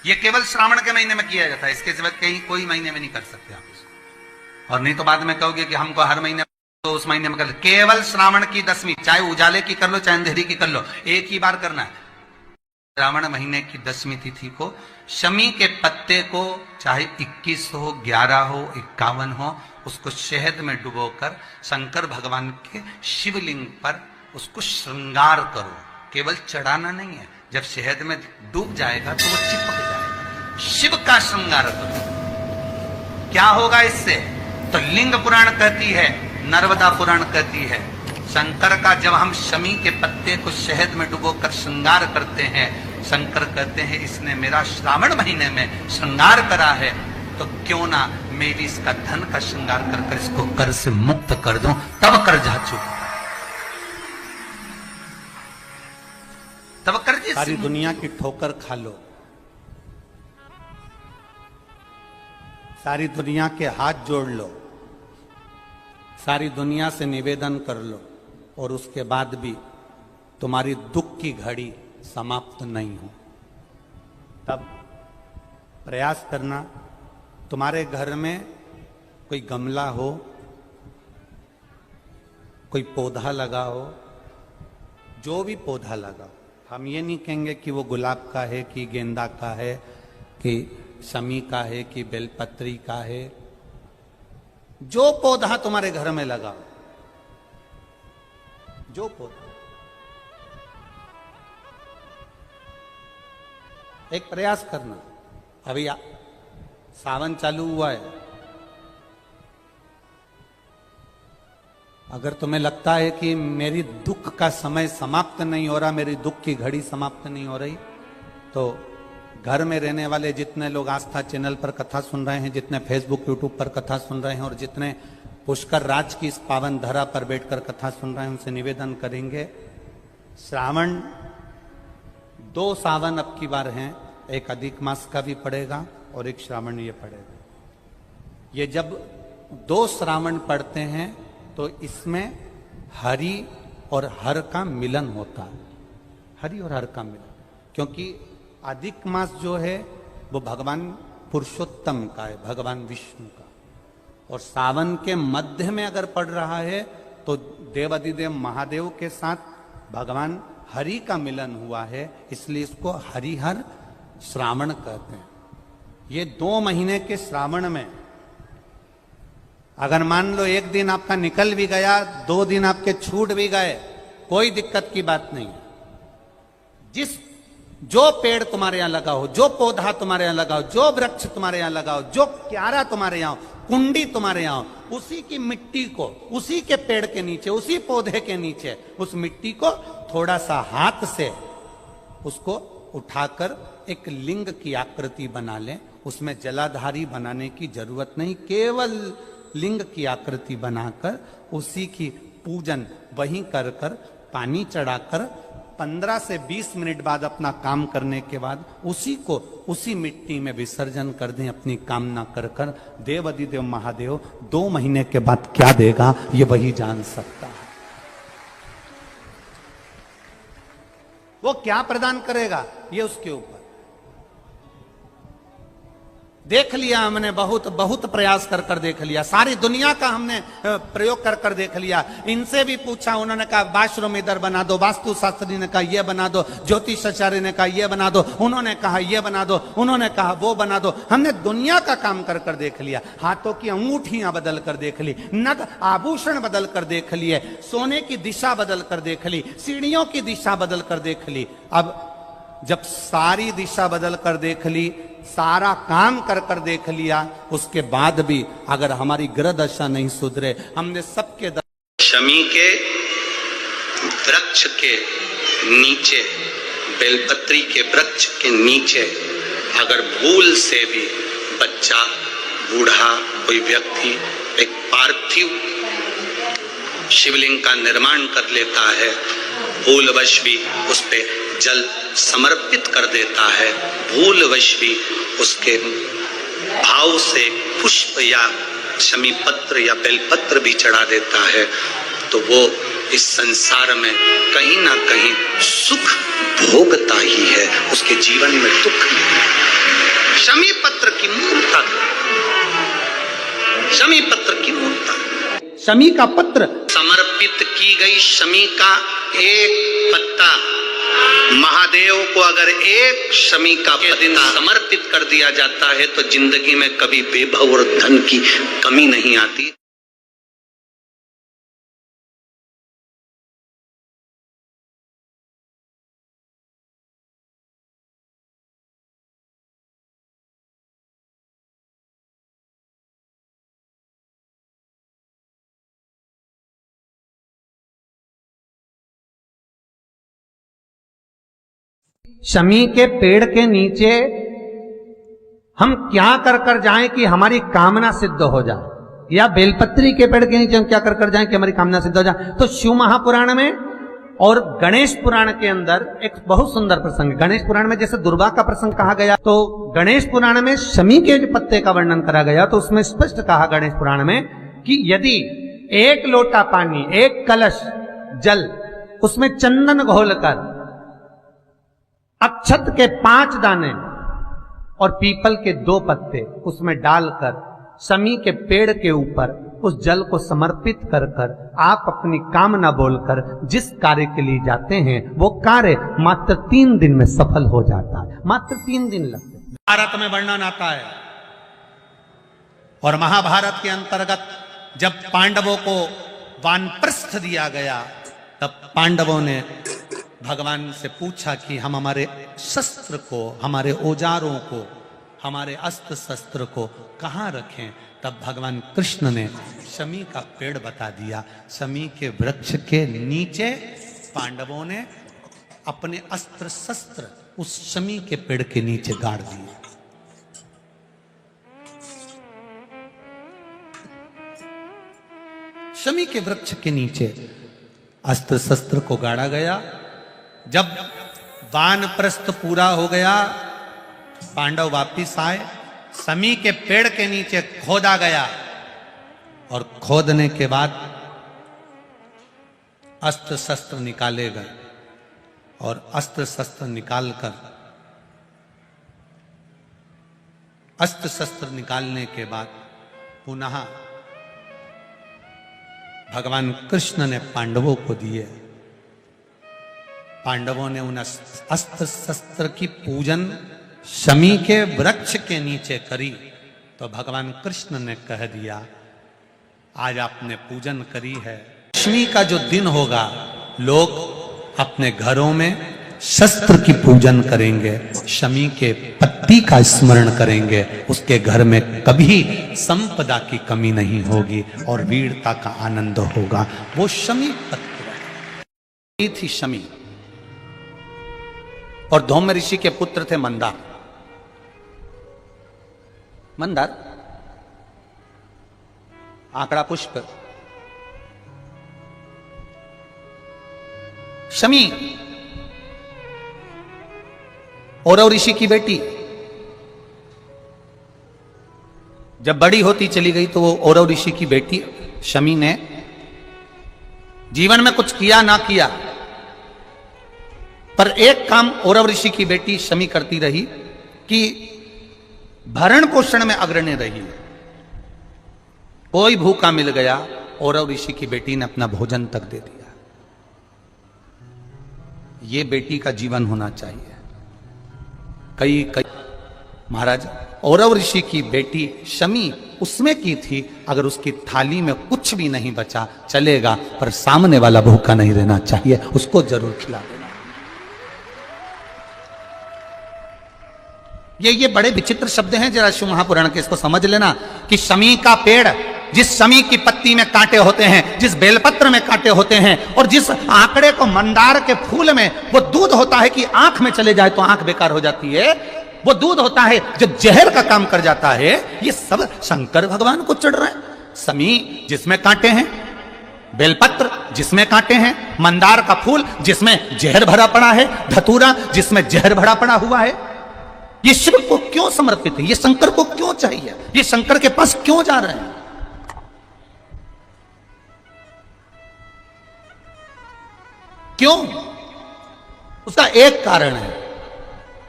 ये केवल श्रावण के महीने में किया जाता है, इसके सिवा कहीं कोई महीने में नहीं कर सकते आप इसको। और नहीं तो बाद में कहोगे कि हमको हर महीने तो उस महीने में कर, केवल श्रावण की दशमी, चाहे उजाले की कर लो चाहे अंधेरी की कर लो, एक ही बार करना है। श्रावण महीने की दशमी तिथि को शमी के पत्ते को चाहे 21 हो, 11 हो, 51 हो, उसको शहद में डुबोकर शंकर भगवान के शिवलिंग पर उसको श्रृंगार करो। केवल चढ़ाना नहीं है, जब शहद में डूब जाएगा तो वो चिपक जाएगा। शिव का श्रृंगार करो। क्या होगा इससे? तो लिंग पुराण कहती है, नर्मदा पुराण कहती है, शंकर का जब हम शमी के पत्ते को शहद में डुबोकर श्रृंगार करते हैं, शंकर कहते हैं इसने मेरा श्रावण महीने में श्रृंगार करा है, तो क्यों ना मैं भी इसका धन का श्रृंगार कर कर इसको कर से मुक्त कर दूं, तब कर जा चुका, तब कर। सारी दुनिया की ठोकर खा लो, सारी दुनिया के हाथ जोड़ लो, सारी दुनिया से निवेदन कर लो, और उसके बाद भी तुम्हारी दुख की घड़ी समाप्त नहीं हो, तब प्रयास करना। तुम्हारे घर में कोई गमला हो, कोई पौधा लगा हो, जो भी पौधा लगा हो, हम ये नहीं कहेंगे कि वो गुलाब का है कि गेंदा का है कि शमी का है कि बेलपत्री का है, जो पौधा तुम्हारे घर में लगा हो, जो पौधा, एक प्रयास करना। अभी सावन चालू हुआ है, अगर तुम्हें लगता है कि मेरी दुख का समय समाप्त नहीं हो रहा, मेरी दुख की घड़ी समाप्त नहीं हो रही, तो घर में रहने वाले जितने लोग आस्था चैनल पर कथा सुन रहे हैं, जितने फेसबुक यूट्यूब पर कथा सुन रहे हैं, और जितने पुष्कर राज की इस पावन धरा पर बैठकर कथा सुन रहे हैं, उनसे निवेदन करेंगे, श्रावण 2 सावन अब की बार हैं, एक अधिक मास का भी पड़ेगा और एक श्रावण ये पड़ेगा। ये जब 2 श्रावण पड़ते हैं तो इसमें हरि और हर का मिलन होता है, हरि और हर का मिलन, क्योंकि अधिक मास जो है वो भगवान पुरुषोत्तम का है, भगवान विष्णु का, और सावन के मध्य में अगर पड़ रहा है तो देवादिदेव महादेव के साथ भगवान हरि का मिलन हुआ है, इसलिए इसको हरिहर श्रावण कहते हैं। ये 2 महीने के श्रावण में अगर मान लो एक दिन आपका निकल भी गया, 2 दिन आपके छूट भी गए, कोई दिक्कत की बात नहीं है। जो पेड़ तुम्हारे यहां लगा हो, जो पौधा तुम्हारे यहां लगा हो, जो वृक्ष तुम्हारे यहां लगा हो, जो क्यारा तुम्हारे यहां हो, कुंडी तुम्हारे यहां हो, उसी की मिट्टी को, उसी के पेड़ के नीचे, उसी पौधे के नीचे, उस मिट्टी को थोड़ा सा हाथ से उसको उठाकर एक लिंग की आकृति बना लें। उसमें जलाधारी बनाने की जरूरत नहीं, केवल लिंग की आकृति बनाकर उसी की पूजन वहीं कर कर पानी चढ़ाकर 15 से 20 मिनट बाद अपना काम करने के बाद उसी को उसी मिट्टी में विसर्जन कर दें, अपनी कामना कर कर। देव अधिदेव महादेव 2 महीने के बाद क्या देगा ये वही जान सकता है। वो क्या प्रदान करेगा ये उसके ऊपर। देख लिया हमने, बहुत प्रयास कर कर देख लिया, सारी दुनिया का हमने प्रयोग कर कर देख लिया। इनसे भी पूछा, उन्होंने कहा वाशरूम इधर बना दो, वास्तु शास्त्री ने कहा ये बना दो, ज्योतिषाचार्य ने कहा ये बना दो, उन्होंने कहा ये बना दो, उन्होंने कहा वो बना दो। हमने दुनिया का काम कर कर देख लिया, हाथों की अंगूठियां बदल कर देख ली, नग आभूषण बदल कर देख लिए, सोने की दिशा बदल कर देख ली, सीढ़ियों की दिशा बदल कर देख ली। अब जब सारी दिशा बदल कर देख ली, सारा काम कर कर देख लिया, उसके बाद भी अगर हमारी ग्रह दशा नहीं सुधरे, हमने सबके शमी के वृक्ष के नीचे, बेलपत्री के वृक्ष के नीचे अगर भूल से भी बच्चा, बूढ़ा, कोई व्यक्ति एक पार्थिव शिवलिंग का निर्माण कर लेता है, भूलवश भी उस पे जल समर्पित कर देता है, भूलवश भी उसके भाव से पुष्प या शमी पत्र या बेलपत्र भी चढ़ा देता है, तो वो इस संसार में कहीं ना कहीं सुख भोगता ही है, उसके जीवन में दुख नहीं है। शमी का पत्र समर्पित की गई शमी का एक पत्ता महादेव को अगर एक शमी का पत्ता समर्पित कर दिया जाता है तो जिंदगी में कभी वैभव और धन की कमी नहीं आती। शमी के पेड़ के नीचे हम क्या कर कर जाएं कि हमारी कामना सिद्ध हो जाए, या बेलपत्री के पेड़ के नीचे हम क्या कर कर जाएं कि हमारी कामना सिद्ध हो जाए। तो शिव महापुराण में और गणेश पुराण के अंदर एक बहुत सुंदर प्रसंग, गणेश पुराण में जैसे दुर्गा का प्रसंग कहा गया, तो गणेश पुराण में शमी के पत्ते का वर्णन करा गया। तो उसमें स्पष्ट कहा गणेश पुराण में कि यदि एक लोटा पानी, एक कलश जल, उसमें चंदन घोलकर अक्षत के 5 दाने और पीपल के 2 पत्ते उसमें डालकर शमी के पेड़ के ऊपर उस जल को समर्पित कर कर आप अपनी कामना बोलकर जिस कार्य के लिए जाते हैं वो कार्य मात्र 3 दिन में सफल हो जाता है। मात्र 3 दिन लगते हैं। भारत में वर्णन आता है और महाभारत के अंतर्गत जब पांडवों को वानप्रस्थ दिया गया तब पांडवों ने भगवान से पूछा कि हम हमारे शस्त्र को, हमारे औजारों को, हमारे अस्त्र शस्त्र को कहाँ रखें। तब भगवान कृष्ण ने शमी का पेड़ बता दिया। शमी के वृक्ष के नीचे पांडवों ने अपने अस्त्र शस्त्र उस शमी के पेड़ के नीचे गाड़ दिए। शमी के वृक्ष के नीचे अस्त्र शस्त्र को गाड़ा गया। जब वानप्रस्थ पूरा हो गया, पांडव वापिस आए, शमी के पेड़ के नीचे खोदा गया और खोदने के बाद अस्त्र शस्त्र निकाले गए और अस्त्र शस्त्र निकालकर, अस्त्र शस्त्र निकालने के बाद पुनः भगवान कृष्ण ने पांडवों को दिए। पांडवों ने उन अस्त्र शस्त्र की पूजन शमी के वृक्ष के नीचे करी तो भगवान कृष्ण ने कह दिया, आज आपने पूजन करी है, शमी का जो दिन होगा लोग अपने घरों में शस्त्र की पूजन करेंगे, शमी के पत्ती का स्मरण करेंगे, उसके घर में कभी संपदा की कमी नहीं होगी और वीरता का आनंद होगा। वो शमी पत्र थी शमी। और धौम्य ऋषि के पुत्र थे मंदार। मंदार आंकड़ा पुष्प, शमी औरव ऋषि की बेटी। जब बड़ी होती चली गई तो वो औरव ऋषि की बेटी शमी ने जीवन में कुछ किया ना किया, पर एक काम औरव ऋषि की बेटी शमी करती रही कि भरण पोषण में अग्रणी रही। कोई भूखा मिल गया, औरव ऋषि की बेटी ने अपना भोजन तक दे दिया। ये बेटी का जीवन होना चाहिए। कई महाराज औरव ऋषि की बेटी शमी उसमें की थी, अगर उसकी थाली में कुछ भी नहीं बचा चलेगा, पर सामने वाला भूखा नहीं रहना चाहिए, उसको जरूर खिला देना। ये बड़े विचित्र शब्द हैं, जरा शिव महापुराण के, इसको समझ लेना कि शमी का पेड़, जिस शमी की पत्ती में कांटे होते हैं, जिस बेलपत्र में कांटे होते हैं, और जिस आंकड़े को मंदार के फूल में वो दूध होता है कि आंख में चले जाए तो आंख बेकार हो जाती है, वो दूध होता है जो जहर का काम कर जाता है, ये सब शंकर भगवान को चढ़ रहा है। शमी जिसमें कांटे हैं, बेलपत्र जिसमें कांटे हैं, मंदार का फूल जिसमें जहर भरा पड़ा है, धतूरा जिसमें जहर भरा पड़ा हुआ है, ये शिव को क्यों समर्पित है? ये शंकर को क्यों चाहिए? ये शंकर के पास क्यों जा रहे हैं? क्यों? उसका एक कारण है,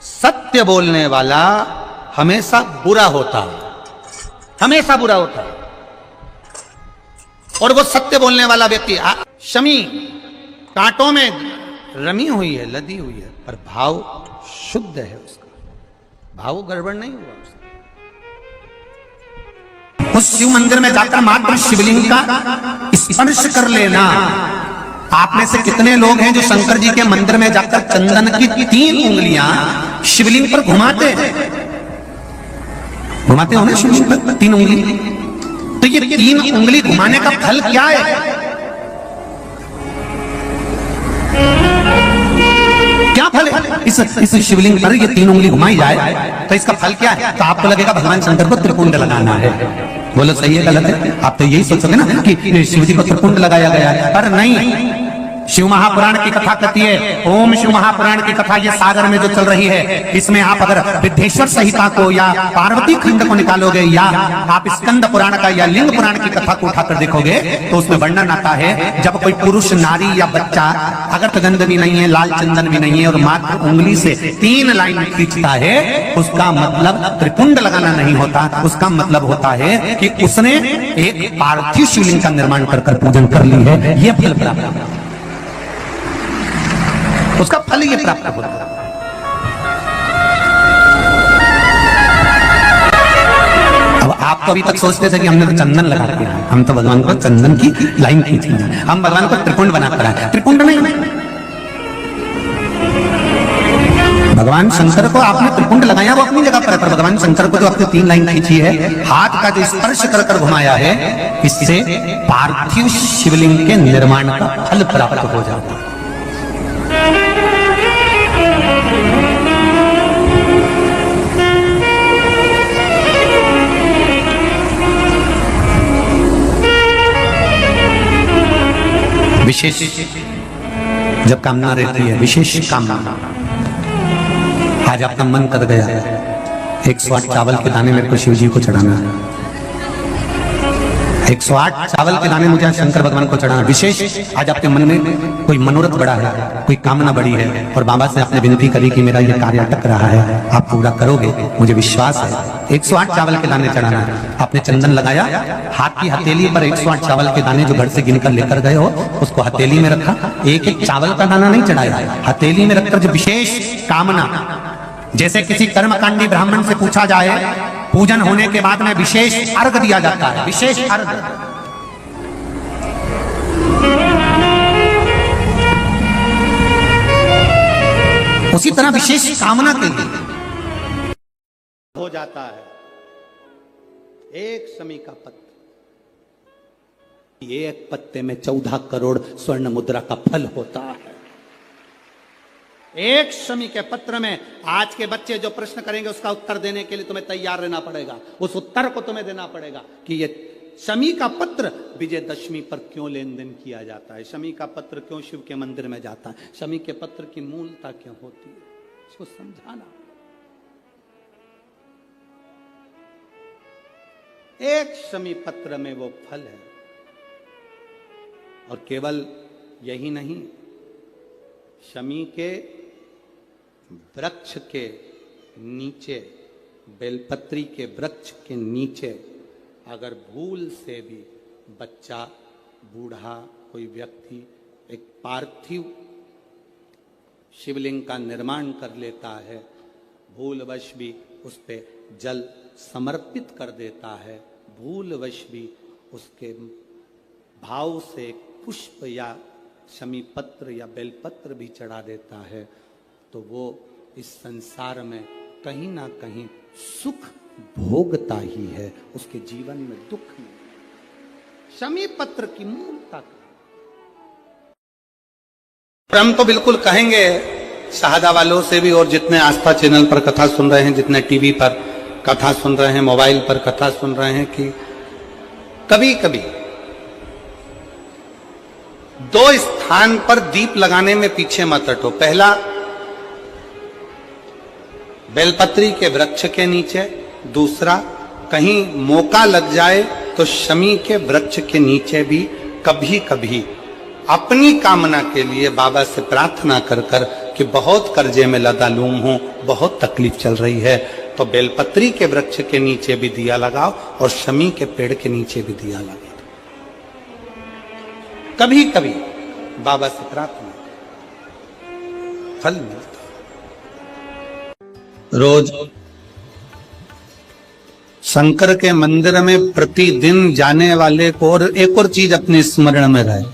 सत्य बोलने वाला हमेशा बुरा होता है, हमेशा बुरा होता है। और वो सत्य बोलने वाला व्यक्ति। शमी कांटों में रमी हुई है, लदी हुई है, पर भाव शुद्ध है उसका, भाव गड़बड़ नहीं हुआ उसका। उस शिव मंदिर में जाकर मात्र शिवलिंग का स्पर्श कर लेना। आप में से कितने लोग हैं जो शंकर जी के मंदिर में जाकर चंदन की 3 उंगलियां शिवलिंग पर घुमाते हो ना शिवलिंग पर 3 उंगली? तो ये 3 उंगली घुमाने का फल क्या है? क्या फल है इस शिवलिंग पर? ये 3 उंगली घुमाई जाए तो इसका फल क्या है? तो आपको लगेगा भगवान शंकर को त्रिपुंड लगाना है। बोलो सही है गलत है? आप तो यही सोचोगे ना कि शिव जी को त्रिपुंड लगाया गया है, पर नहीं। शिव महापुराण की कथा कहती है, ओम शिव महापुराण की कथा ये सागर में जो चल रही है, इसमें आप अगर विद्येश्वर संहिता को या पार्वती खंड को निकालोगे या आप स्कंद पुराण का या लिंग पुराण की कथा को उठाकर देखोगे तो उसमें वर्णन आता है जब कोई पुरुष, नारी या बच्चा अगर गंध भी नहीं है, लाल चंदन भी नहीं है और मात्र उंगली से 3 लाइन खींचता है, उसका मतलब त्रिपुंड लगाना नहीं होता। उसका मतलब होता है कि उसने एक पार्थिव शिवलिंग का निर्माण कर पूजन कर ली है। यह फल प्राप्त होता है, उसका फल ये प्राप्त होता है। अब आप तो अभी तक सोचते थे कि हमने तो चंदन लगा के, हम तो भगवान को चंदन की लाइन खींची, हम भगवान को त्रिपुंड बनाकर आए। त्रिपुंड नहीं, भगवान शंकर को आपने त्रिपुंड लगाया वो अपनी जगह पर है, पर भगवान शंकर को जो आपने 3 लाइन खींची है, हाथ का जो स्पर्श कर घुमाया है, इससे पार्थिव शिवलिंग के निर्माण का फल प्राप्त हो जाता है। विशेष जब कामना रहती है, विशेष कामना, आज आपका मन कर गया 108 चावल के दाने मेरे को शिव जी को चढ़ाना है, 108 चावल के दाने मुझे शंकर भगवान को चढ़ाना। विशेष आज आपके मन में कोई मनोरथ बड़ा है, कोई कामना बड़ी है और बाबा से आपने विनती करी कि मेरा ये कार्य अटक रहा है, आप पूरा करोगे, मुझे विश्वास है। 108 चावल के दाने चढ़ाना है। आपने चंदन लगाया, हाथ की हथेली पर 108 चावल के दाने जो घर से गिनकर लेकर गए हो उसको हथेली में रखा। एक चावल का दाना नहीं चढ़ाया, हथेली में रखकर जो विशेष कामना, जैसे किसी कर्मकांडी ब्राह्मण से पूछा जाए, पूजन होने के बाद में विशेष अर्घ दिया जाता है, विशेष अर्घ। उसी तरह विशेष कामना के लिए हो जाता है। एक शमी का पत्र, एक पत्ते में 14 करोड़ स्वर्ण मुद्रा का फल होता है। एक शमी के पत्र में आज के बच्चे जो प्रश्न करेंगे उसका उत्तर देने के लिए तुम्हें तैयार रहना पड़ेगा। उस उत्तर को तुम्हें देना पड़ेगा कि ये शमी का पत्र विजयदशमी पर क्यों लेन देन किया जाता है, शमी का पत्र क्यों शिव के मंदिर में जाता है, शमी के पत्र की मूलता क्यों होती है, इसको समझाना। एक शमी पत्र में वो फल है। और केवल यही नहीं, शमी के वृक्ष के नीचे, बेलपत्री के वृक्ष के नीचे अगर भूल से भी बच्चा, बूढ़ा, कोई व्यक्ति एक पार्थिव शिवलिंग का निर्माण कर लेता है, भूलवश भी उस पे जल समर्पित कर देता है, भूलवश भी उसके भाव से पुष्प या शमी पत्र या बेलपत्र भी चढ़ा देता है, तो वो इस संसार में कहीं ना कहीं सुख भोगता ही है, उसके जीवन में दुख नहीं। शमी पत्र की मूलता हम तो बिल्कुल कहेंगे शहादा वालों से भी, और जितने आस्था चैनल पर कथा सुन रहे हैं, जितने टीवी पर कथा सुन रहे हैं, मोबाइल पर कथा सुन रहे हैं, कि कभी कभी 2 स्थान पर दीप लगाने में पीछे मत हटो। पहला, बेलपत्री के वृक्ष के नीचे। दूसरा, कहीं मौका लग जाए तो शमी के वृक्ष के नीचे भी कभी कभी अपनी कामना के लिए बाबा से प्रार्थना कर कर कि बहुत कर्जे में लदालूम हूं, बहुत तकलीफ चल रही है, तो बेलपत्री के वृक्ष के नीचे भी दिया लगाओ और शमी के पेड़ के नीचे भी दिया लगाओ। कभी कभी बाबा से प्रार्थना, फल मिलता। रोज शंकर के मंदिर में प्रतिदिन जाने वाले को और एक और चीज अपने स्मरण में रहे,